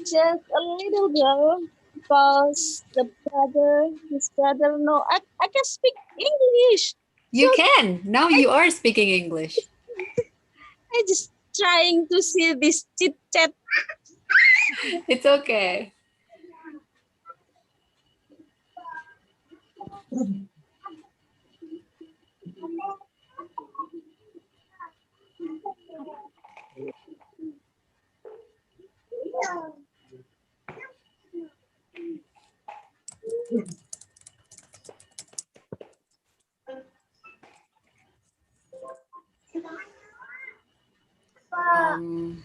Just a little girl because his brother, no, I can speak English. So You can. Now I, you are speaking English. I just trying to see this chit chat. It's okay. Um,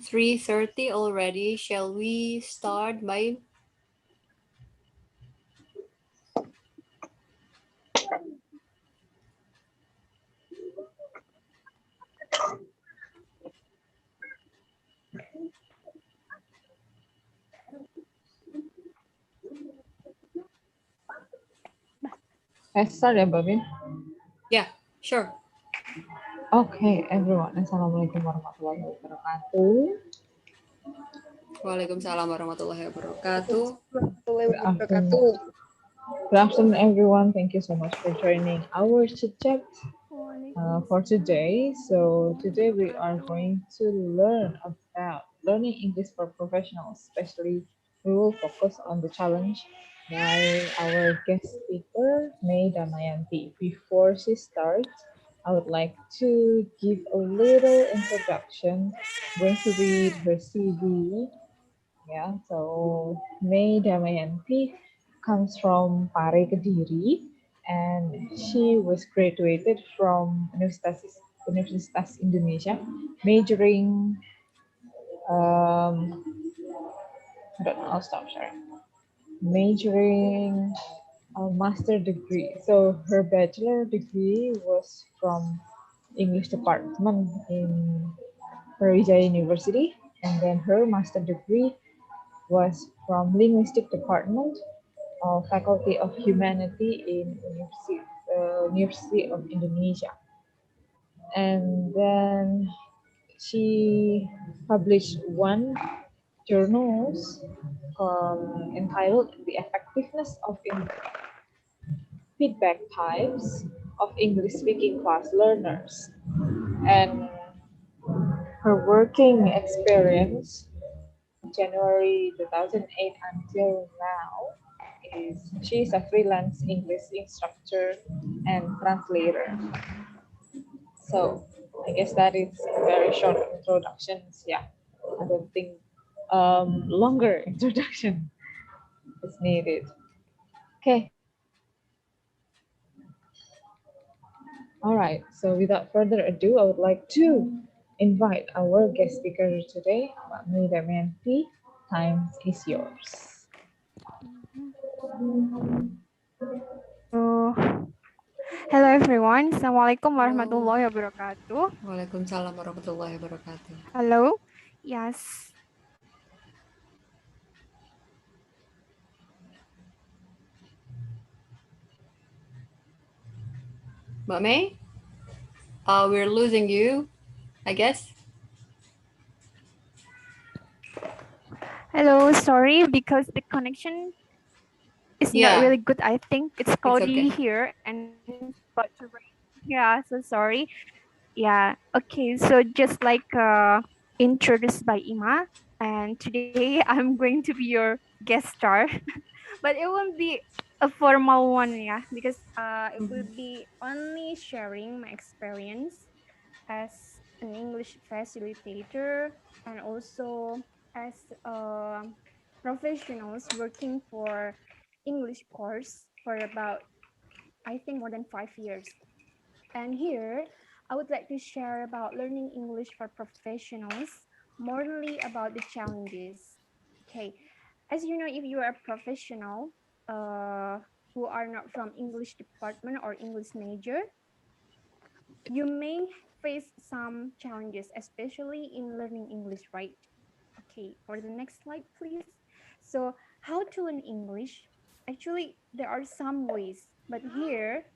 3:30 already. Shall we start by Start ya, Babin. Yeah, sure. Okay, everyone. Assalamualaikum warahmatullahi wabarakatuh. Waalaikumsalam warahmatullahi wabarakatuh. Good afternoon. Good afternoon, everyone. Thank you so much for joining our chit chat for today. So today we are going to learn about learning English for professionals. Especially, we will focus on the challenge by our guest speaker, May Damayanti. Before she starts, I would like to give a little introduction. I'm going to read her CV. Yeah, so May Damayanti comes from Pare Kediri, and she was graduated from Universitas Indonesia, majoring I don't know, I'll stop sharing. Majoring a master degree. So her bachelor degree was from English department in Perugia University, and then her master degree was from linguistic department of Faculty of Humanity in University of Indonesia. And then she published one journals entitled The Effectiveness of Feedback Types of English Speaking Class Learners. And her working experience from January 2008 until now is she's a freelance English instructor and translator. So I guess that is a very short introduction. Yeah, I don't think longer introduction is needed. Okay. All right. So without further ado, I would like to invite our guest speaker today, Mbak May Damayanti. Time is yours. Oh, hello everyone. Assalamualaikum Halo. warahmatullahi wabarakatuh. Waalaikumsalam warahmatullahi wabarakatuh. Hello. Yes. Mbak May, we're losing you, I guess. Hello. Sorry because the connection is not Yeah, really good. I think it's it's cloudy okay. here and about to rain. Yeah. So sorry. Yeah. Okay. So just like introduced by Ima, and today I'm going to be your guest star, but it won't be a formal one, yeah, because it will Mhm. be only sharing my experience as an English facilitator and also as professionals working for English course for about I think more than 5 years. And here I would like to share about learning English for professionals, morely about the challenges. Okay, as you know, if you are a professional who are not from English department or English major, you may face some challenges, especially in learning English, right? Okay, for the next slide, please. So, how to learn English? Actually, there are some ways, but here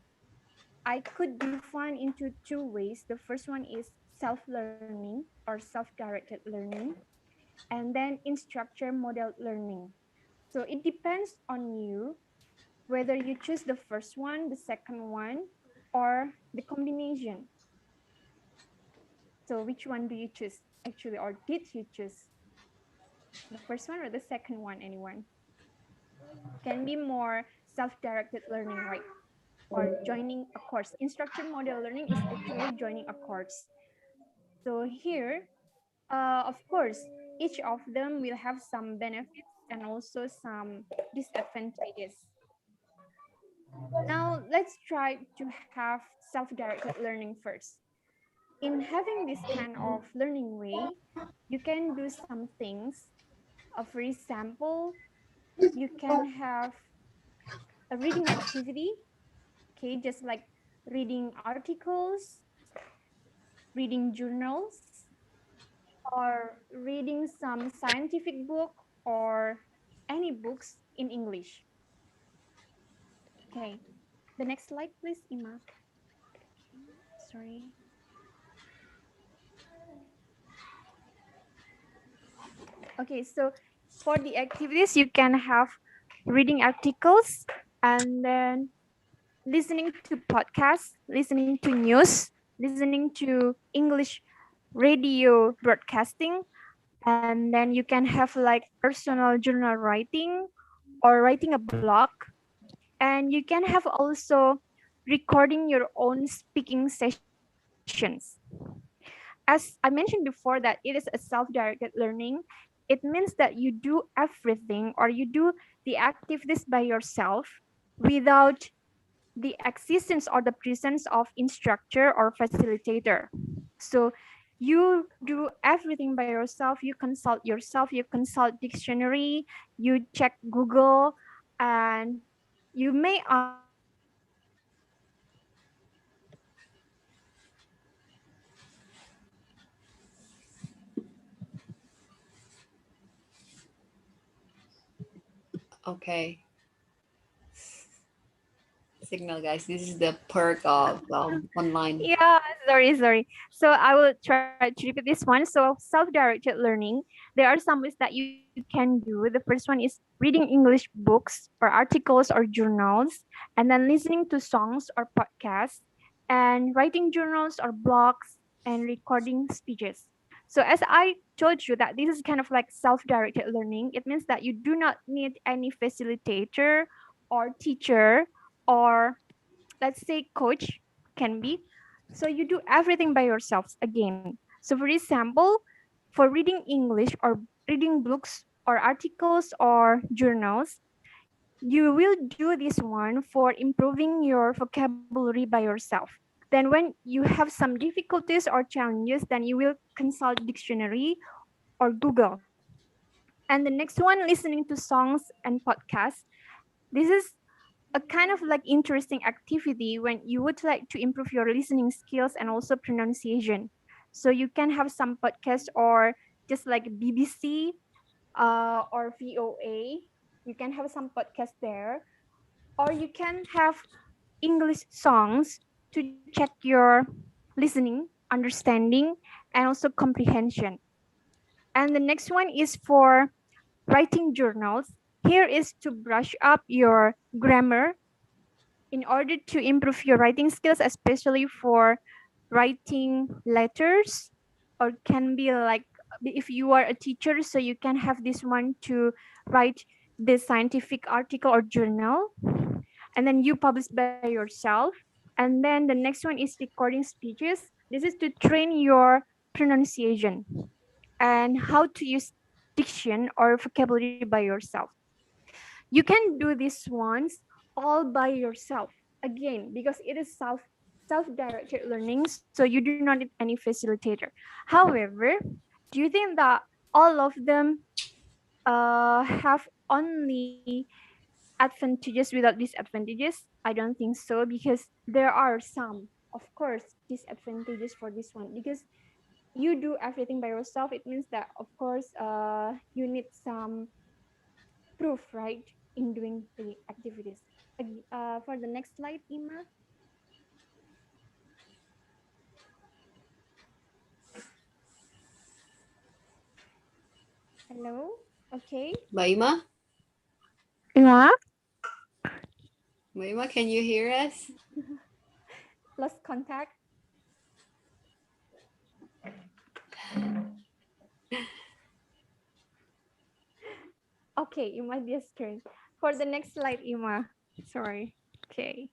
I could define into two ways. The first one is self learning or self directed learning. and then instructor model learning. So it depends on you whether you choose the first one, the second one, or the combination. So which one do you choose actually, or did you choose the first one or the second one? Anyone can be more self-directed learning, right? Or joining a course. Instructor model learning is actually joining a course. So here, of course, each of them will have some benefits and also some disadvantages. Now, let's try to have self-directed learning first. In having this kind of learning way, you can do some things. For example, you can have a reading activity, okay, just like reading articles, reading journals, or reading some scientific book or any books in English. Okay, the next slide, please, Ima. Sorry. Okay, so for the activities, you can have reading articles and then listening to podcasts, listening to news, listening to English radio broadcasting, and then you can have like personal journal writing or writing a blog, and you can have also recording your own speaking sessions. As I mentioned before, that it is a self-directed learning. It means that you do everything or you do the activities by yourself without the existence or the presence of instructor or facilitator. So you do everything by yourself. You consult dictionary, you check Google, and you may ask questions to instructor or facilitator. So you do everything by yourself without Okay. Signal, guys. This is the perk of online. Yeah, sorry. So I will try to repeat this one. So self-directed learning, there are some ways that you can do. The first one is reading English books or articles or journals, and then listening to songs or podcasts, and writing journals or blogs, and recording speeches. So as I told you that this is kind of like self-directed learning, it means that you do not need any facilitator or teacher or, let's say, coach, can be. So you do everything by yourselves again. So for example, for reading English or reading books or articles or journals, you will do this one for improving your vocabulary by yourself. Then when you have some difficulties or challenges, then you will consult dictionary or Google. And the next one, listening to songs and podcasts. This is a kind of like interesting activity when you would like to improve your listening skills and also pronunciation. So you can have some podcast or just like BBC or VOA. You can have some podcast there, or you can have English songs to check your listening, understanding, and also comprehension. And the next one is for writing journals. Here is to brush up your grammar in order to improve your writing skills, especially for writing letters, or can be like if you are a teacher, so you can have this one to write the scientific article or journal, and then you publish by yourself. And then the next one is recording speeches. This is to train your pronunciation and how to use diction or vocabulary by yourself. You can do these ones all by yourself again because it is self-directed learning, so you do not need any facilitator. However, do you think that all of them have only advantages without disadvantages? I don't think so, because there are some, of course, disadvantages for this one, because you do everything by yourself. It means that, of course, you need some proof, right, in doing the activities. For the next slide, Ima. Hello. Okay. Mbak Ima? Yeah. Mbak Ima, can you hear us? Lost contact. Okay, you might be a screen. For the next slide, Ima. Sorry. Okay.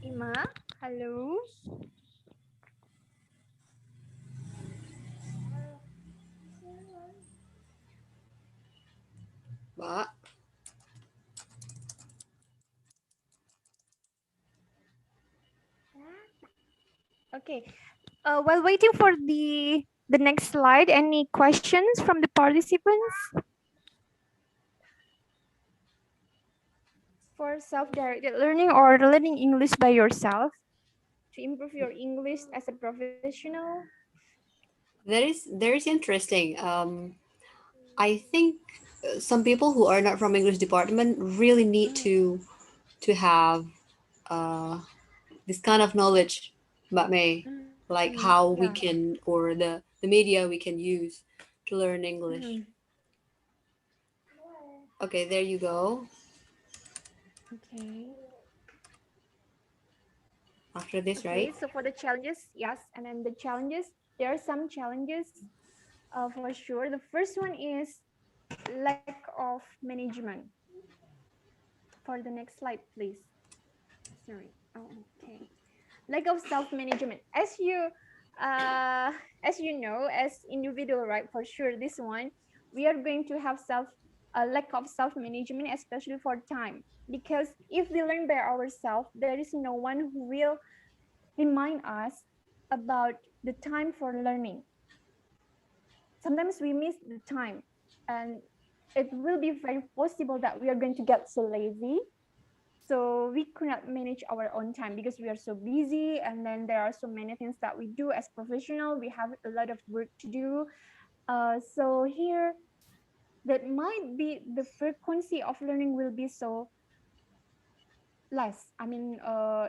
Ima, hello. Mbak? Okay. While waiting for the next slide, any questions from the participants for self-directed learning or learning English by yourself to improve your English as a professional? That is interesting. I think some people who are not from English department really need to have uh, this kind of knowledge, Mbak May, like Yeah. how we can, or the media we can use to learn English. Mhm. Okay, there you go. Okay. After this, Okay. right? So for the challenges, yes, and then the challenges, there are some challenges for sure. The first one is lack of management. For the next slide, please. Sorry. Oh, okay. Lack of self-management. As you know, as individual, right? For sure, this one we are going to have a lack of self-management, especially for time. Because if we learn by ourselves, there is no one who will remind us about the time for learning. Sometimes we miss the time, and it will be very possible that we are going to get so lazy, so we could not manage our own time because we are so busy, and then there are so many things that we do as professional. We have a lot of work to do. So here, that might be the frequency of learning will be so less. I mean,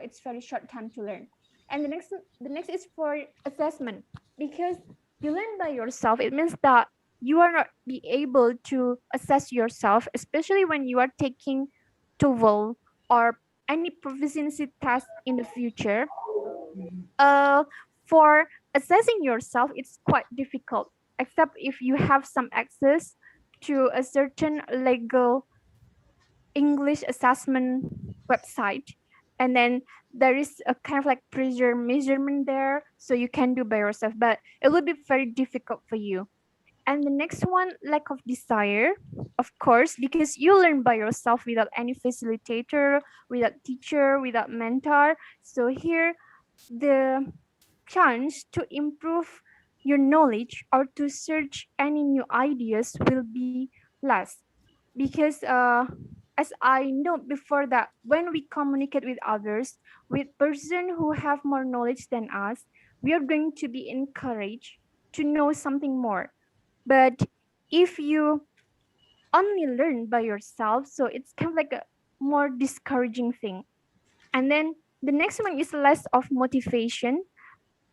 it's very short time to learn. And the next is for assessment, because you learn by yourself. It means that you are not be able to assess yourself, especially when you are taking TOEFL or any proficiency test in the future. Uh, for assessing yourself, it's quite difficult, except if you have some access to a certain legal English assessment website. And then there is a kind of like pressure measurement there, so you can do by yourself, but it will be very difficult for you. And the next one, lack of desire, of course, because you learn by yourself without any facilitator, without teacher, without mentor. So here, the chance to improve your knowledge or to search any new ideas will be less, because as I know before, that when we communicate with others, with person who have more knowledge than us, we are going to be encouraged to know something more. But if you only learn by yourself, so it's kind of like a more discouraging thing. And then the next one is less of motivation,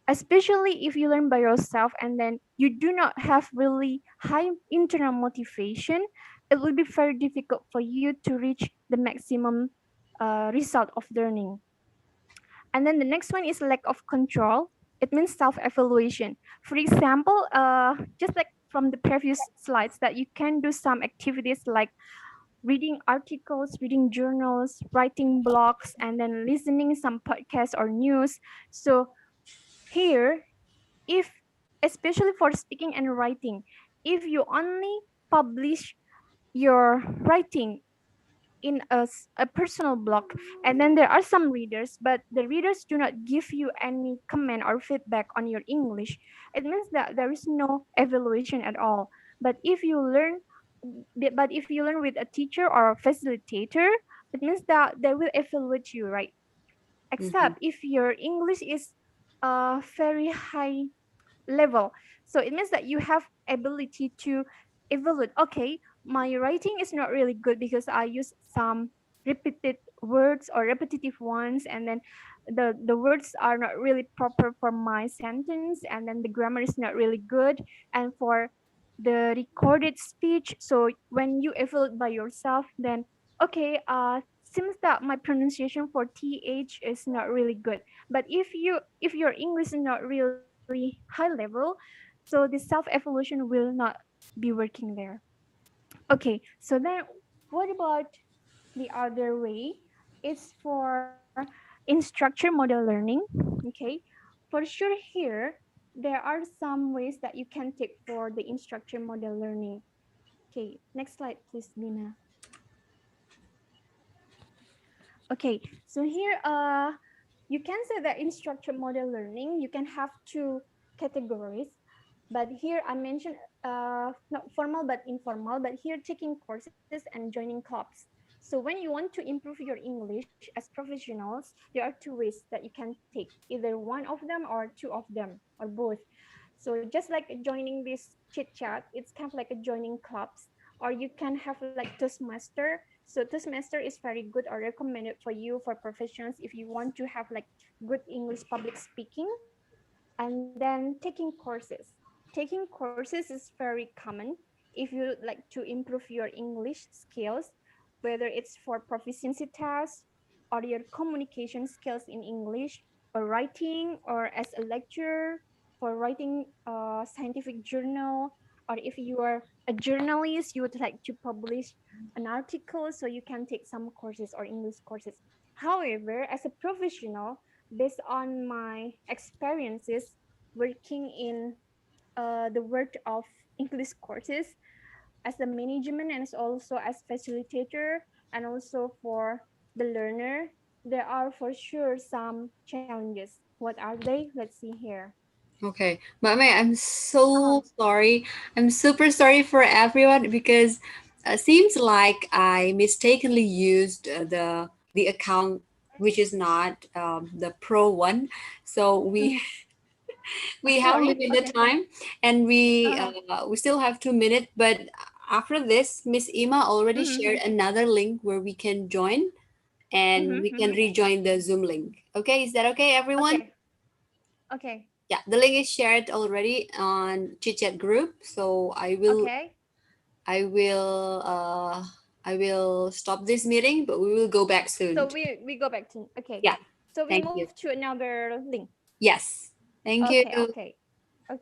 especially if you learn by yourself and then you do not have really high internal motivation. It will be very difficult for you to reach the maximum result of learning. And then the next one is lack of control. It means self-evaluation. For example, just like from the previous slides, that you can do some activities like reading articles, reading journals, writing blogs, and then listening some podcasts or news. So here, if especially for speaking and writing, if you only publish your writing in a personal blog, and then there are some readers, but the readers do not give you any comment or feedback on your English, it means that there is no evaluation at all. But if you learn with a teacher or a facilitator, it means that they will evaluate you, right? Mm-hmm. Except if your English is very high level, so it means that you have ability to evaluate. Okay, my writing is not really good because I use some repeated words or repetitive ones, and then the words are not really proper for my sentence, and then the grammar is not really good. And for the recorded speech, so when you evaluate by yourself, then okay, seems that my pronunciation for th is not really good. But if your English is not really high level, so the self evaluation will not be working there. Okay, so then what about the other way? It's for in structure model learning. Okay, for sure here there are some ways that you can take for the instructor model learning. Okay, next slide please, Dina. Okay, so here you can say that in structured model learning you can have two categories, but here I mentioned not formal but informal, but here taking courses and joining clubs. So when you want to improve your English as professionals, there are two ways that you can take, either one of them or two of them or both. So just like joining this chit chat, it's kind of like a joining clubs, or you can have like Toastmaster. So Toastmaster is very good or recommended for you for professionals if you want to have like good English public speaking. And then taking courses. Taking courses is very common if you like to improve your English skills, whether it's for proficiency tests or your communication skills in English, or writing, or as a lecturer for writing a scientific journal, or if you are a journalist, you would like to publish an article, so you can take some courses or English courses. However, as a professional, based on my experiences working in the world of English courses as a management and also as facilitator and also for the learner, there are for sure some challenges. What are they? Let's see here. Okay, but May, I'm Uh-huh. so sorry. I'm super sorry for everyone because seems like I mistakenly used the account which is not the pro one. So we Mhm. we have Oh, limited okay. time, and Uh-huh. we still have 2 minutes. But after this, Miss Ima already Mm-hmm. shared another link where we can join and we Mm-hmm. can Mm-hmm. rejoin the Zoom link. Okay, is that okay, everyone? Okay. Okay. Yeah, the link is shared already on Chitchat group. So Okay. I will I will stop this meeting, but we will go back soon. So we go back to okay. Yeah, So we thank you. move to another link. Yes, thank you. Okay. Okay. Okay.